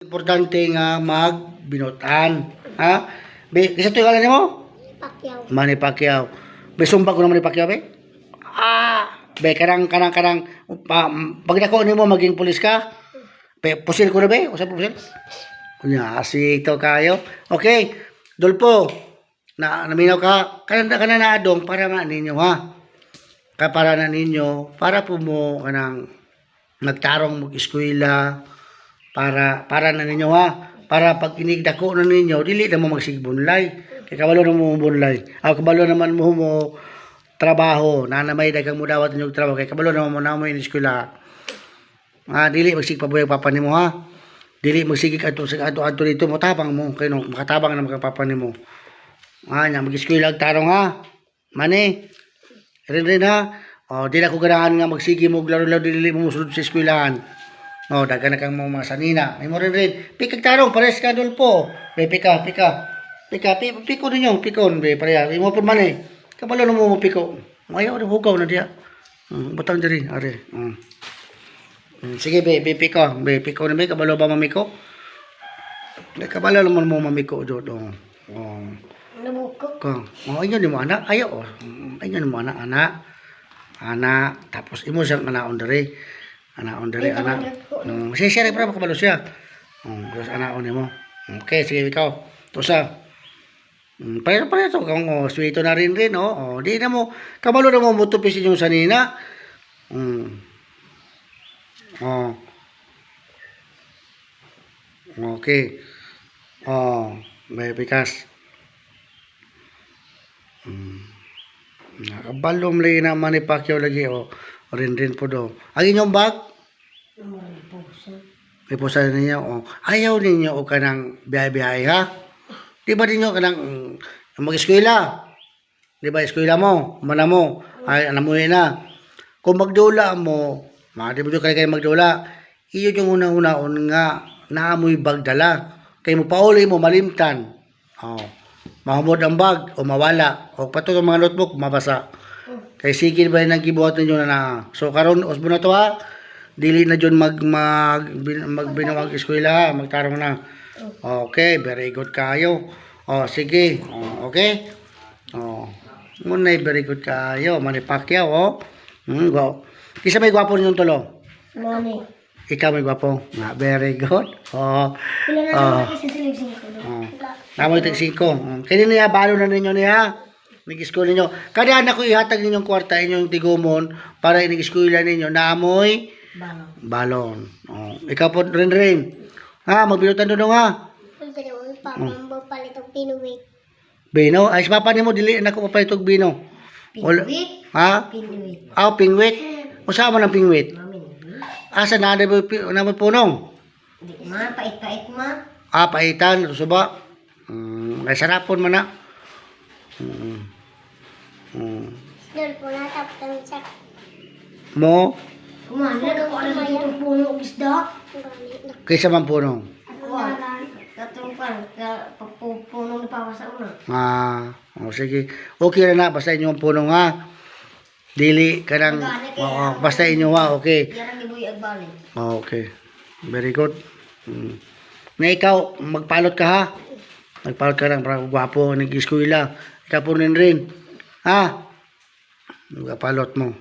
Importante nga magbinutan. Ha? Be, kasi ito yung alam mo? Pacquiao. Manny Pacquiao. Be, sumbag ko na Manny Pacquiao, be? Be, pag nako mo maging pulis ka, be, pusil ko na, be? O sa pusil? Kunya, asi ito kayo. Okay, Dolpo, naminaw ka, kanana na adong para na ninyo, ha? Para na ninyo, para po mo kanang nagtarong mag-eskwela, para na ninyo, ha? Para pag inigdako na ninyo, dili na mo magsigbunlay. Kaya kabalo na mo bunlay. Kabalo naman mo trabaho, na may dagang mo dawat ninyong trabaho. Kaya kabalo naman mo na mo yung eskwela. Dili magsigpabuhay papa nimo, ha? Dili magsigig ato dito mo tabang mo kay no makatabang na magpapa nimo. Nya mag-eskwela tarong, ha? Mani. Rin ha. Di na ko ganahan nga magsige mo laro-laro dili mo musulod sa eskwelahan. Dagan na kang mga sanina. May mo rin. Pikag tarong pares ka Dolpo. Pika ninyo, pikon be pareha. Imo po man kabalo na mo piko. Ayaw na hugaw na diya. Butang diri are. Sige be piko na be kabalo ba mamiko? Kabalo naman mo mamiko do. Nabukok. Inyo ni mo anak, ayo. Inyo ni mo anak. Anak tapos imo siyang anaon diri. Anaon diri anak. Siya para kabalo siya. Terus anaon nimo. Okay, sige ikaw. Tusa. Pareho to kung sweeto na rin, di na mo kabalo na mo mutupis yung sanina. Okay. May bikas. Nakabalom lagi na Manny Pacquiao lagi rin po do. Ang inyong bag? May pusa ninyo. Ayaw ninyo o kanang biyahe-biyahe, ha? Di ba ninyo kanang mag-eskwela? Di ba eskwela mo? Mana mo? Ay, alam mo yun na. Kung magdula mo, di mo kayo magdula, iyo yung unang-unaon nga naamoy bag dala. Kaya mo pauli mo malimtan. Mahumod ang bag o mawala. O pato ang mga notebook, mabasa. Kaya sige ba yung nagkibuhat ninyo na. So karon osbo na to, ha? Dili na dyan magbinawag eskwela, magtarong na. Okay, very good kayo. Sige. Okay? Muna very good kayo. Manny Pacquiao, go. Kisa may gwapo ninyong tulo? Manny. Ikaw may gwapo? Very good. Pila na naman kasi silig 5. Namoy tig 5. Kaya niya, balo na ninyo niya. Nag-school ninyo. Kada na ko ihatag ninyong kwarta, inyong tigumon, para inig-schoolan ninyo, naamoy balon. Ikaw po rin. Magbinutan doon, ha? Papambo palit og pinuwit. Bino? Ay, si papa nimo dili na ko papalit og bino. Pinuwit? Ha? Pinuwit. Pingwit. Usama ng pingwit. Asa na may punong? Di ma, pait-pait ma. Paitan, suba. Ay, sarapon man na. Dol po na tapos sa Mo? kumana ko ano dito puno og isda. Kaysa man punong? Katong puno ni Papa sa una. Sige. Okay na basta inyo ang punong, ha? Dili ka nang, basta inyo, ha? Okay. Yarang ibuy agbalik. Okay. Very good. Na ikaw, magpalot ka, ha? Magpalot ka lang para gwapo, nag-eskwela. Ikaw po rin. Ha? Magpalot mo.